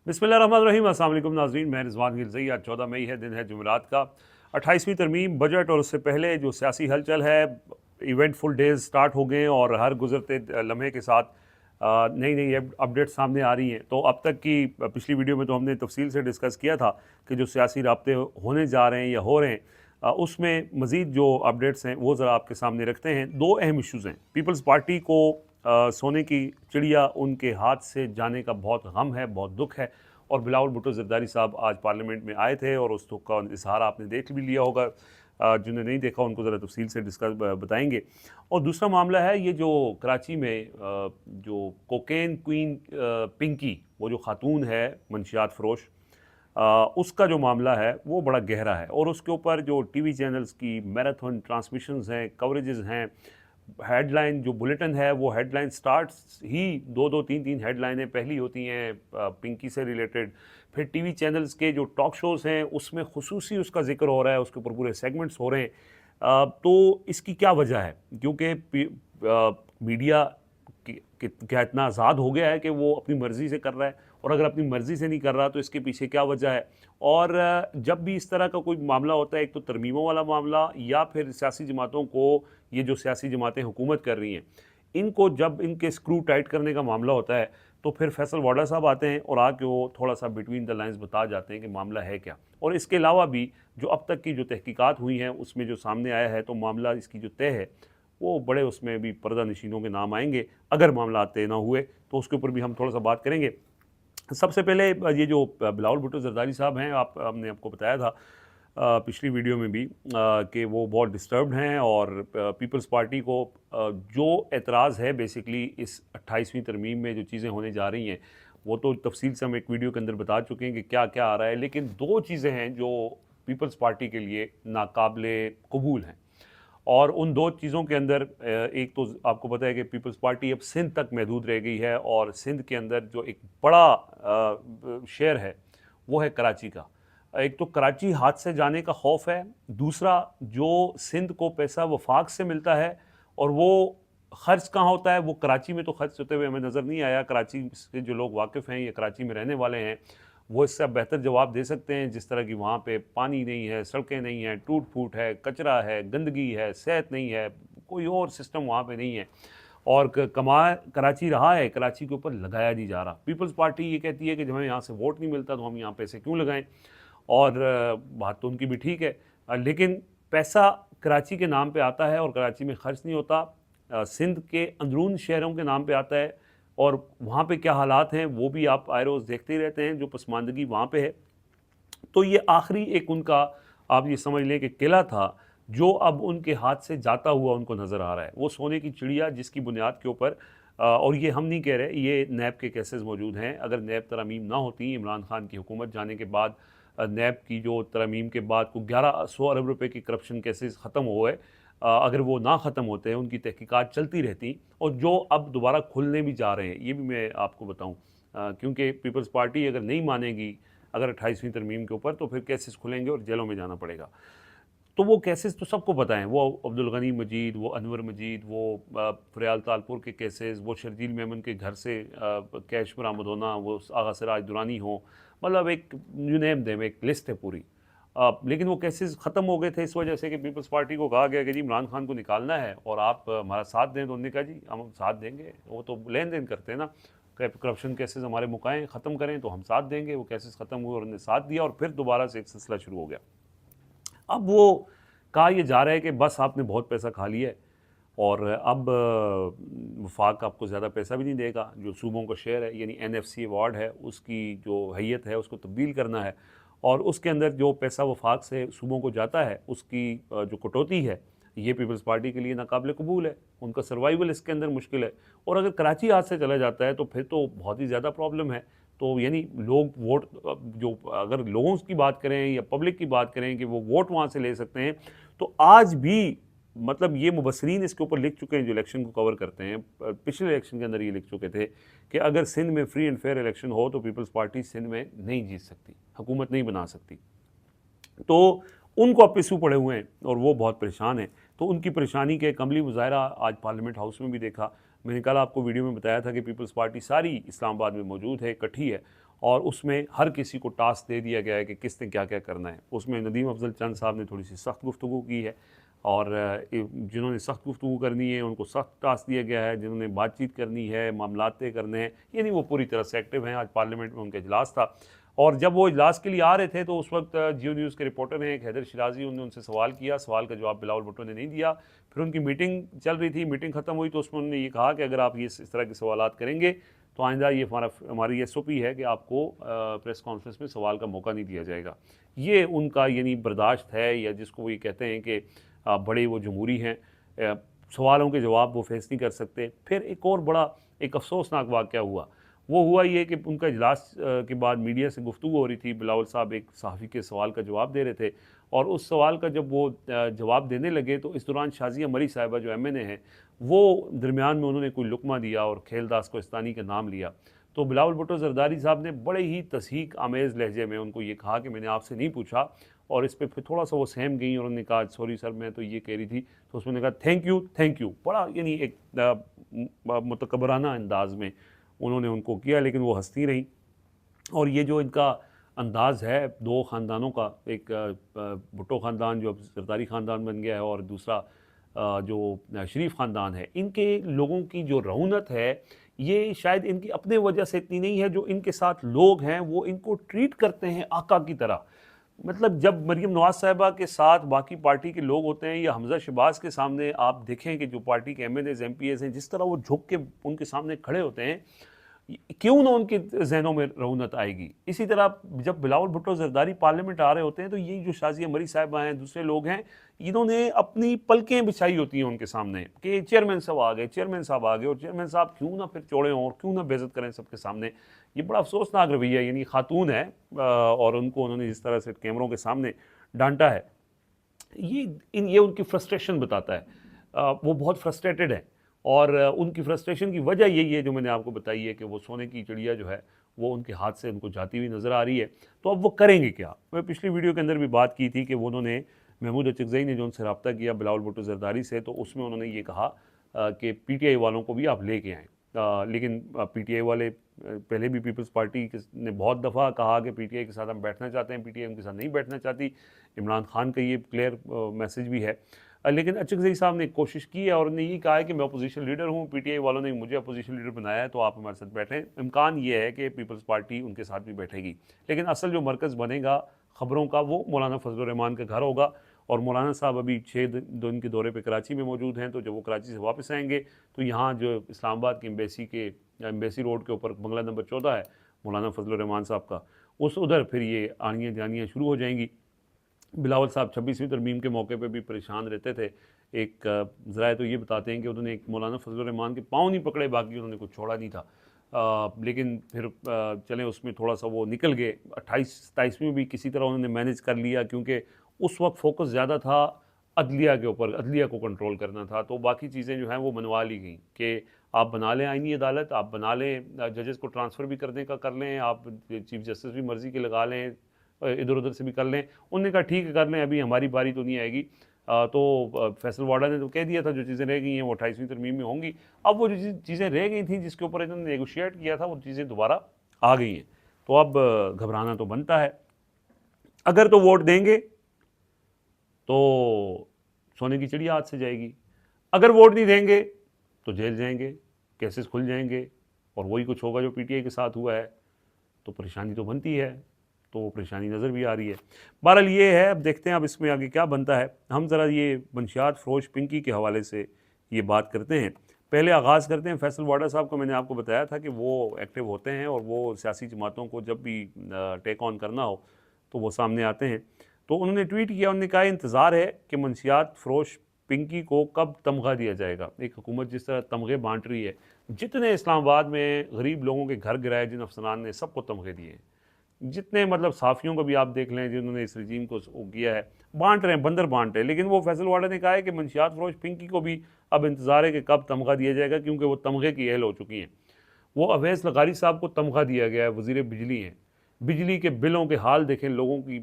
बिस्मिल्लाहिर्रहमानिर्रहीम। अस्सलाम वालेकुम नाज़रीन, मैं रिज़वान गिलज़ई। आज 14 मई है, दिन है जुमेरात का। 28वीं तरमीम, बजट और उससे पहले जो सियासी हलचल है, इवेंटफुल डेज स्टार्ट हो गए हैं और हर गुजरते लम्हे के साथ नई नई अपडेट सामने आ रही हैं। तो अब तक की पिछली वीडियो में तो हमने तफसील से डिस्कस किया था कि जो सियासी राब्ते होने जा रहे हैं या हो रहे हैं, उसमें मज़ीद जो अपडेट्स हैं वो ज़रा आपके सामने रखते हैं। दो अहम इशूज़ हैं। पीपल्स पार्टी को सोने की चिड़िया उनके हाथ से जाने का बहुत गम है, बहुत दुख है। और बिलावल भुट्टो ज़रदारी साहब आज पार्लियामेंट में आए थे और उस दुख का इजहार आपने देख भी लिया होगा। जिन्हें नहीं देखा उनको ज़रा तफसील से डिस्कस बताएंगे। और दूसरा मामला है ये जो कराची में जो कोकेन क्वीन पिंकी, वो जो खातून है मंशियात फरोश, उसका जो मामला है वो बड़ा गहरा है। और उसके ऊपर जो टीवी चैनल्स की मैराथन ट्रांसमिशंस हैं, कवरेजेस हैं, हेडलाइन जो बुलेटिन है वो हेडलाइन स्टार्ट्स ही दो दो तीन तीन हेडलाइनें पहली होती हैं पिंकी से रिलेटेड। फिर टीवी चैनल्स के जो टॉक शोज़ हैं उसमें खुसूसी उसका जिक्र हो रहा है, उसके ऊपर पूरे सेगमेंट्स हो रहे हैं। तो इसकी क्या वजह है? क्योंकि मीडिया क्या इतना आज़ाद हो गया है कि वो अपनी मर्ज़ी से कर रहा है? और अगर अपनी मर्ज़ी से नहीं कर रहा तो इसके पीछे क्या वजह है? और जब भी इस तरह का कोई मामला होता है, एक तो तरमीमों वाला मामला या फिर सियासी जमातों को, ये जो सियासी जमातें हुकूमत कर रही हैं, इनको जब इनके स्क्रू टाइट करने का मामला होता है तो फिर फैसल वाडा साहब आते हैं और आके वो थोड़ा सा बिटवीन द लाइंस बता जाते हैं कि मामला है क्या। और इसके अलावा भी जो अब तक की जो तहकीकात हुई हैं उसमें जो सामने आया है, तो मामला इसकी जो तय है वो बड़े, उसमें भी पर्दा नशीनों के नाम आएंगे। अगर मामला तय ना हुए तो उसके ऊपर भी हम थोड़ा सा बात करेंगे। सबसे पहले ये जो बिलावल भुट्टो ज़रदारी साहब हैं, हमने आपको बताया था पिछली वीडियो में भी कि वो बहुत डिस्टर्ब्ड हैं और पीपल्स पार्टी को जो एतराज़ है बेसिकली इस 28वीं तरमीम में जो चीज़ें होने जा रही हैं, वो तो तफसील से हम एक वीडियो के अंदर बता चुके हैं कि क्या क्या आ रहा है। लेकिन दो चीज़ें हैं जो पीपल्स पार्टी के लिए नाकाबिले कबूल हैं। और उन दो चीज़ों के अंदर एक तो आपको पता है कि पीपल्स पार्टी अब सिंध तक महदूद रह गई है और सिंध के अंदर जो एक बड़ा शहर है वो है कराची का। एक तो कराची हाथ से जाने का खौफ है, दूसरा जो सिंध को पैसा वफाक से मिलता है और वो खर्च कहाँ होता है, वो कराची में तो खर्च होते हुए हमें नज़र नहीं आया। कराची से जो लोग वाकिफ़ हैं या कराची में रहने वाले हैं वो इससे बेहतर जवाब दे सकते हैं। जिस तरह की वहाँ पे पानी नहीं है, सड़कें नहीं हैं, टूट फूट है, कचरा है, गंदगी है, सेहत नहीं है, कोई और सिस्टम वहाँ पे नहीं है। और कमा कराची रहा है, कराची के ऊपर लगाया नहीं जा रहा। पीपल्स पार्टी ये कहती है कि जब हमें यहाँ से वोट नहीं मिलता तो हम यहाँ पैसे क्यों लगाएं। और बात तो उनकी भी ठीक है, लेकिन पैसा कराची के नाम पे आता है और कराची में खर्च नहीं होता, सिंध के अंदरून शहरों के नाम पे आता है। और वहाँ पे क्या हालात हैं वो भी आप आए रोज़ देखते ही रहते हैं, जो पसमानदगी वहाँ पे है। तो ये आखिरी एक उनका, आप ये समझ लें कि किला था जो अब उनके हाथ से जाता हुआ उनको नज़र आ रहा है। वो सोने की चिड़िया जिसकी बुनियाद के ऊपर और ये हम नहीं कह रहे, ये नैब के केसेस मौजूद हैं। अगर नैब तरमीम ना होती इमरान खान की हुकूमत जाने के बाद, नैब की जो तरमीम के बाद को 1100 अरब रुपए की करप्शन केसेस ख़त्म हुए, अगर वो ना ख़त्म होते हैं, उनकी तहकीकात चलती रहती, और जो अब दोबारा खुलने भी जा रहे हैं ये भी मैं आपको बताऊँ। क्योंकि पीपल्स पार्टी अगर नहीं मानेगी अगर 28वीं तरमीम के ऊपर, तो फिर केसेस खुलेंगे और जेलों में जाना पड़ेगा। तो वो केसेस तो सबको पता है, वो अब्दुल गनी मजीद, वो अनवर मजीद, वो फ़रियाल तालपुर के केसेस, वो शर्जील मेमन के घर से कैश बरामद होना, वो आगा सिराज दुरानी हो, मतलब एक यू नेम देम, एक लिस्ट है पूरी। लेकिन वो केसेस ख़त्म हो गए थे इस वजह से कि पीपल्स पार्टी को कहा गया कि जी इमरान खान को निकालना है और आप हमारा साथ दें। तो उन्होंने कहा जी हम साथ देंगे, वो तो लेन देन करते हैं ना, करप्शन केसेस हमारे मुकाएँ ख़त्म करें तो हम साथ देंगे। वो केसेस ख़त्म हुए और उन्होंने साथ दिया और फिर दोबारा से एक सिलसिला शुरू हो गया। अब वो कहा यह जा रहा है कि बस आपने बहुत पैसा खा लिया है और अब वफाक आपको ज़्यादा पैसा भी नहीं देगा। जो सूबों का शेयर है, यानी NFC अवार्ड है, उसकी जो हैयत है उसको तब्दील करना है और उसके अंदर जो पैसा वफाक से सूबों को जाता है उसकी जो कटौती है, ये पीपल्स पार्टी के लिए नाकाबिल कबूल है। उनका सर्वाइवल इसके अंदर मुश्किल है। और अगर कराची हाथ से चला जाता है तो फिर तो बहुत ही ज़्यादा प्रॉब्लम है। तो यानी लोग वोट, जो अगर लोगों की बात करें या पब्लिक की बात करें कि वो वोट वहाँ से ले सकते हैं, तो आज भी मतलब ये मुबसरीन इसके ऊपर लिख चुके हैं जो इलेक्शन को कवर करते हैं। पिछले इलेक्शन के अंदर ये लिख चुके थे कि अगर सिंध में फ्री एंड फेयर इलेक्शन हो तो पीपल्स पार्टी सिंध में नहीं जीत सकती, हुकूमत नहीं बना सकती। तो उनको अब पिस्सू पड़े हुए हैं और वो बहुत परेशान हैं। तो उनकी परेशानी के कमली मुजाहरा आज पार्लियामेंट हाउस में भी देखा। मैंने कल आपको वीडियो में बताया था कि पीपल्स पार्टी सारी इस्लामाबाद में मौजूद है, इकट्ठी है और उसमें हर किसी को टास्क दे दिया गया है कि किसने क्या क्या करना है। उसमें नदीम अफजल चंद साहब ने थोड़ी सी सख्त गुफ्तगू की है और जिन्होंने सख्त गुफ्तगू करनी है उनको सख्त टास्क दिया गया है, जिन्होंने बातचीत करनी है, मामलात तय करने हैं, यानी वो पूरी तरह से एक्टिव हैं। आज पार्लियामेंट में उनका इजलास था और जब वो इजलास के लिए आ रहे थे तो उस वक्त जियो न्यूज़ के रिपोर्टर हैं एक हैदर शिराजी, उन्होंने उनसे सवाल किया, सवाल का जवाब बिलावल भुट्टो ने नहीं दिया। फिर उनकी मीटिंग चल रही थी, मीटिंग ख़त्म हुई तो उसमें उन्होंने ये कहा कि अगर आप ये इस तरह के सवालात करेंगे तो आइंदा ये हमारी SOP है कि आपको प्रेस कॉन्फ्रेंस में सवाल का मौका नहीं दिया जाएगा। ये उनका यानी बर्दाश्त है, या जिसको वो ये कहते हैं कि बड़े वो जमहूरी हैं, सवालों के जवाब वो फेस नहीं कर सकते। फिर एक और बड़ा एक अफसोसनाक वाक़या हुआ, वो हुआ ये कि उनका इजलास के बाद मीडिया से गुफ्तगू हो रही थी, बिलावल साहब एक सहाफ़ी के सवाल का जवाब दे रहे थे और उस सवाल का जब वो जवाब देने लगे तो इस दौरान शाजिया मरी साहिबा जो MNA हैं वो दरमियान में उन्होंने कोई लुकमा दिया और खेलदास कोहिस्तानी का नाम लिया। तो बिलावल भुट्टो ज़रदारी साहब ने बड़े ही तस्हीक आमेज़ लहजे में उनको ये कहा कि मैंने आपसे नहीं पूछा, और इस पर फिर थोड़ा सा वो सहम गई और उन्होंने कहा सॉरी सर मैं तो ये कह रही थी। तो उसमें कहा थैंक यू, बड़ा यानी एक मुतकबराना अंदाज में उन्होंने उनको किया, लेकिन वो हंसती रहीं। और ये जो इनका अंदाज़ है दो ख़ानदानों का, एक भुट्टो ख़ानदान जो अब ज़रदारी ख़ानदान बन गया है और दूसरा जो शरीफ ख़ानदान है, इनके लोगों की जो रऊनत है ये शायद इनकी अपने वजह से इतनी नहीं है, जो इनके साथ लोग हैं वो इनको ट्रीट करते हैं आका की तरह। मतलब जब मरीम नवाज़ साहिबा के साथ बाकी पार्टी के लोग होते हैं या हमज़ा शहबाज के सामने आप देखें कि जो पार्टी के MNAs MPs हैं जिस तरह वो झुक के उनके सामने खड़े होते हैं, क्यों ना उनके जहनों में रौनत आएगी। इसी तरह जब बिलावल भुट्टो ज़रदारी पार्लियामेंट आ रहे होते हैं तो ये जो शाजिया मरी साहिबा हैं, दूसरे लोग हैं, इन्होंने अपनी पलकें बिछाई होती हैं उनके सामने कि चेयरमैन साहब आ गए, चेयरमैन साहब आ गए, और चेयरमैन साहब क्यों ना फिर चौड़े हों और क्यों ना बेइज्जत करें सबके सामने। ये बड़ा अफसोसनाक रवैया, यानी खातून है और उनको उन्होंने जिस तरह से कैमरों के सामने डांटा है, ये उनकी फ्रस्ट्रेशन बताता है। वो बहुत फ्रस्ट्रेटेड है और उनकी फ्रस्ट्रेशन की वजह यही है जो मैंने आपको बताई है कि वो सोने की चिड़िया जो है वो उनके हाथ से उनको जाती हुई नज़र आ रही है। तो अब वो करेंगे क्या? मैं पिछली वीडियो के अंदर भी बात की थी कि वो उन्होंने महमूद अचकज़ई ने जो उनसे रब्ता किया बिलावल भुट्टो ज़रदारी से, तो उसमें उन्होंने ये कहा कि PTI वालों को भी आप लेके आएँ। लेकिन PTI वाले पहले भी पीपल्स पार्टी ने बहुत दफ़ा कहा कि PTI के साथ हम बैठना चाहते हैं, PTI उनके साथ नहीं बैठना चाहती। इमरान खान का ये क्लियर मैसेज भी है। लेकिन अचकज़ई साहब ने कोशिश की है और उन्होंने ये कहा है कि मैं अपोजिशन लीडर हूँ, PTI वालों ने मुझे अपोजिशन लीडर बनाया है, तो आप हमारे साथ बैठें। इम्कान ये है कि पीपल्स पार्टी उनके साथ भी बैठेगी, लेकिन असल जो मरकज़ बनेगा खबरों का वो मौलाना फजल रहमान का घर होगा। और मौलाना साहब अभी 6 दिन के दौरे पे कराची में मौजूद हैं, तो जब वो कराची से वापस आएंगे तो यहाँ जो इस्लामाबाद की एम्बेसी रोड के ऊपर बंगला नंबर 14 है मौलाना फजल रहमान साहब का, उस उधर फिर ये आनियाँ जानियाँ शुरू हो जाएंगी। बिलावल साहब 26वीं तरमीम के मौके पे भी परेशान रहते थे। एक ज़राए तो ये बताते हैं कि उन्होंने एक मौलाना फजल रहमान के पाँव नहीं पकड़े, बाकी उन्होंने कुछ छोड़ा नहीं था। लेकिन फिर चलें उसमें थोड़ा सा वो निकल गए। 28-27 में भी किसी तरह उन्होंने मैनेज कर लिया, क्योंकि उस वक्त फोकस ज़्यादा था अदलिया के ऊपर, अदलिया को कंट्रोल करना था। तो बाकी चीज़ें जो हैं वो मनवा ली गई कि आप बना लें आइनी अदालत, आप बना लें जजेस को ट्रांसफ़र भी करने का कर लें, आप चीफ जस्टिस भी मर्ज़ी के लगा लें, इधर उधर से भी कर लें। उन्होंने कहा ठीक है कर लें, अभी हमारी बारी तो नहीं आएगी। तो फैसल वाडा ने तो कह दिया था जो चीज़ें रह गई हैं वो 28वीं तरमीम में होंगी। अब वो जो चीज़ें रह गई थी जिसके ऊपर इन्होंने नेगोशिएट किया था वो चीज़ें दोबारा आ गई हैं। तो अब घबराना तो बनता है। अगर तो वोट देंगे तो सोने की चिड़िया हाथ से जाएगी, अगर वोट नहीं देंगे तो जेल जाएंगे, केसेस खुल जाएंगे और वही कुछ होगा जो PTI के साथ हुआ है। तो परेशानी तो बनती है, तो वो परेशानी नज़र भी आ रही है। बहरहाल ये है, अब देखते हैं अब इसमें आगे क्या बनता है। हम ज़रा ये मंशियात फ़रोश पिंकी के हवाले से ये बात करते हैं। पहले आगाज़ करते हैं फैसल वाडा साहब को। मैंने आपको बताया था कि वो एक्टिव होते हैं और वो सियासी जमातों को जब भी टेक ऑन करना हो तो वो सामने आते हैं। तो उन्होंने ट्वीट किया, उन्होंने कहा इंतज़ार है कि मंशियात फ़रोश पिंकी को कब तमगा दिया जाएगा। एक हुकूमत जिस तरह तमगे बांट रही है, जितने इस्लामाबाद में गरीब लोगों के घर गिराए जिन अफसरान ने, सबको तमगे दिए हैं। जितने मतलब साफ़ियों को भी आप देख लें जिन्होंने इस रजीम को किया है, बांट रहे हैं, बंदर बांट रहे हैं। लेकिन वो फैसल वाडा ने कहा है कि मंशियात फ़रोश पिंकी को भी अब इंतज़ार है कि कब तमगा दिया जाएगा, क्योंकि वो तमगे की अहल हो चुकी हैं। वो अवैस लगारी साहब को तमगा दिया गया है, वज़ीर बिजली हैं। बिजली के बिलों के हाल देखें, लोगों की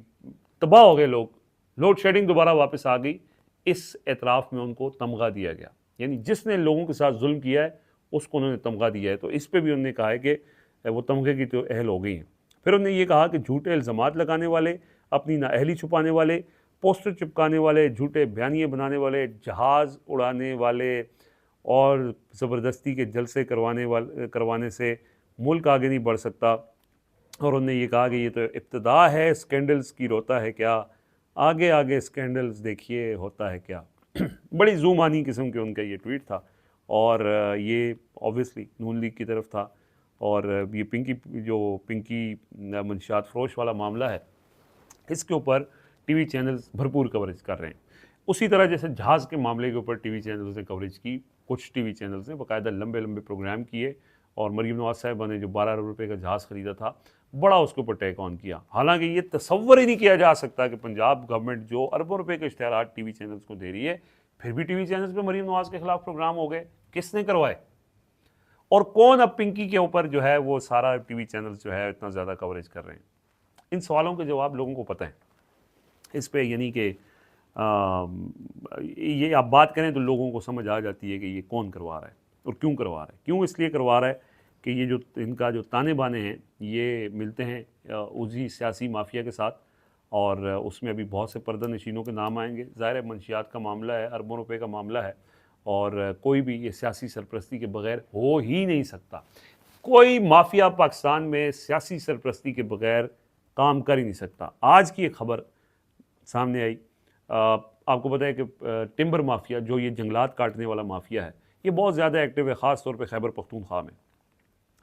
तबाह हो गए लोग, लोड शेडिंग दोबारा वापस आ गई। इस एतराफ़ में उनको तमगा दिया गया, यानी जिसने लोगों के साथ जुल्म किया है उसको उन्होंने तमगा दिया है। तो इस पर भी उन्होंने कहा है कि वो तमगे की तो अहल हो गई हैं। फिर उन्होंने ये कहा कि झूठे इल्ज़ामात लगाने वाले, अपनी नाअहली छुपाने वाले, पोस्टर चिपकाने वाले, झूठे बयानिए बनाने वाले, जहाज़ उड़ाने वाले और ज़बरदस्ती के जलसे करवाने से मुल्क आगे नहीं बढ़ सकता। और उन्होंने ये कहा कि ये तो इब्तिदा है स्कैंडल्स की, रोता है क्या, आगे आगे स्कैंडल्स देखिए होता है क्या। बड़ी ज़ूमानी किस्म के उनका ये ट्वीट था और ये ऑब्वियसली नून लीग की तरफ था। और ये पिंकी मंशियात फरोश वाला मामला है, इसके ऊपर टीवी चैनल्स भरपूर कवरेज कर रहे हैं। उसी तरह जैसे जहाज़ के मामले के ऊपर टीवी चैनल्स ने कवरेज की, कुछ टीवी चैनल्स ने बाकायदा लंबे लंबे प्रोग्राम किए और मरीम नवाज साहिबा ने जो 12 अरब रुपये का जहाज़ ख़रीदा था, बड़ा उसके ऊपर टेक ऑन किया। हालांकि ये तसव्वुर ही नहीं किया जा सकता कि पंजाब गवर्नमेंट जो अरबों रुपए के इश्तिहार टीवी चैनल्स को दे रही है, फिर भी टीवी चैनल्स पे मरीम नवाज के खिलाफ प्रोग्राम हो गए। किसने करवाए और कौन अब पिंकी के ऊपर जो है वो सारा टीवी चैनल्स जो है इतना ज़्यादा कवरेज कर रहे हैं? इन सवालों के जवाब लोगों को पता है। इस पे यानी कि ये आप बात करें तो लोगों को समझ आ जाती है कि ये कौन करवा रहा है और क्यों करवा रहा है। क्यों इसलिए करवा रहा है कि ये जो इनका जो ताने बाने हैं ये मिलते हैं उसी सियासी माफिया के साथ, और उसमें अभी बहुत से पर्दा नशीनों के नाम आएंगे। ज़ाहिर है मंशियात का मामला है, अरबों रुपए का मामला है और कोई भी ये सियासी सरपरस्ती के बगैर हो ही नहीं सकता। कोई माफिया पाकिस्तान में सियासी सरपरस्ती के बगैर काम कर ही नहीं सकता। आज की एक खबर सामने आई, आपको पता है कि टिम्बर माफिया जो ये जंगलात काटने वाला माफिया है, ये बहुत ज़्यादा एक्टिव है, ख़ास तौर पे खैबर पख्तूनख्वा में।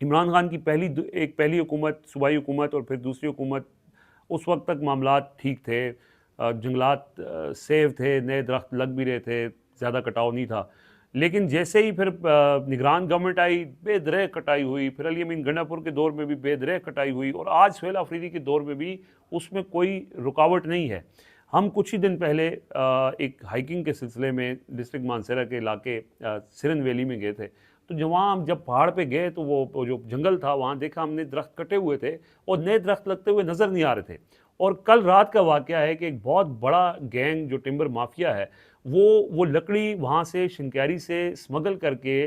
इमरान खान की पहली हुकूमत, सूबाई हुकूमत और फिर दूसरी हुकूमत, उस वक्त तक मामलात ठीक थे, जंगलात सेव थे, नए दरख्त लग भी रहे थे, ज़्यादा कटाव नहीं था। लेकिन जैसे ही फिर निगरान गवर्नमेंट आई, बेदरह कटाई हुई। फिर अली अमीन गंडापुर के दौर में भी बेदरह कटाई हुई और आज सुहेल आफरीदी के दौर में भी उसमें कोई रुकावट नहीं है। हम कुछ ही दिन पहले एक हाइकिंग के सिलसिले में डिस्ट्रिक्ट मानसरा के इलाके सिरन वैली में गए थे। तो जब पहाड़ पे गए तो वो जो जंगल था वहाँ देखा हमने दरख्त कटे हुए थे और नए दरख्त लगते हुए नज़र नहीं आ रहे थे। और कल रात का वाक़या है कि एक बहुत बड़ा गैंग जो टिम्बर माफिया है वो लकड़ी वहाँ से शिनक्यारी से स्मगल करके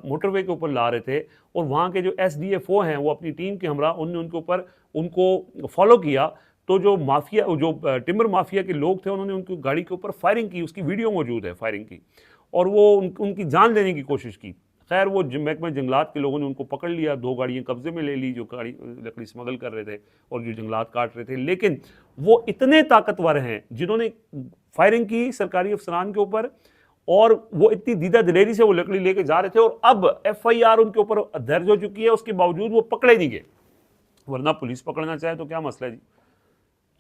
मोटरवे के ऊपर ला रहे थे और वहाँ के जो SDFO हैं वो अपनी टीम के हमरा उनने उनके ऊपर उनको फॉलो किया। तो जो टिम्बर माफिया के लोग थे उन्होंने उनकी गाड़ी के ऊपर फायरिंग की, उसकी वीडियो मौजूद है फायरिंग की, और वो उनकी जान लेने की कोशिश की। खैर वो महकमा जंगलात के लोगों ने उनको पकड़ लिया, 2 गाड़ियाँ कब्जे में ले ली जो गाड़ी लकड़ी स्मगल कर रहे थे और जो जंगलात काट रहे थे। लेकिन वो इतने ताकतवर हैं जिन्होंने फायरिंग की सरकारी अफसरान के ऊपर, और वो इतनी दीदा दिलेरी से वो लकड़ी लेके जा रहे थे और अब FIR उनके ऊपर दर्ज हो चुकी है, उसके बावजूद वो पकड़े नहीं गए। वरना पुलिस पकड़ना चाहे तो क्या मसला है जी।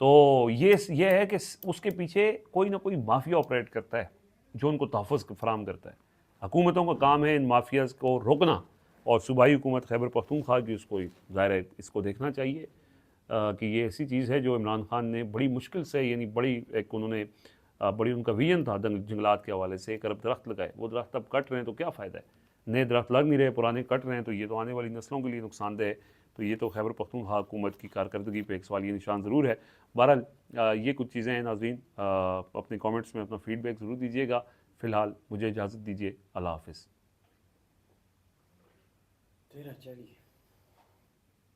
तो ये है कि उसके पीछे कोई ना कोई माफिया ऑपरेट करता है जो उनको तहफ़्फ़ुज़ फराहम करता है। हुकूमतों का काम है इन माफियाज़ को रोकना, और सूबाई हुकूमत खैबर पख्तूनख्वा की उसको ज़ाहिर है इसको देखना चाहिए कि ये ऐसी चीज़ है जो इमरान खान ने बड़ी मुश्किल से, यानी बड़ी उनका विजन था जंगलात के हवाले से, 1 अरब दरख्त लगाए। वो दरख्त अब कट रहे हैं तो क्या फ़ायदा है, नए दरख्त लग नहीं रहे, पुराने कट रहे हैं, तो ये तो आने वाली नस्लों के लिए नुकसानदेह है। तो ये तो खैबर पख्तूनख्वा हुकूमत की कारकर्दगी पे एक सवालिया निशान ज़रूर है। बहरहाल ये कुछ चीज़ें हैं नाज़रीन, अपने कमेंट्स में अपना फ़ीडबैक ज़रूर दीजिएगा। फ़िलहाल मुझे इजाज़त दीजिए, अल्लाह हाफ़िज़।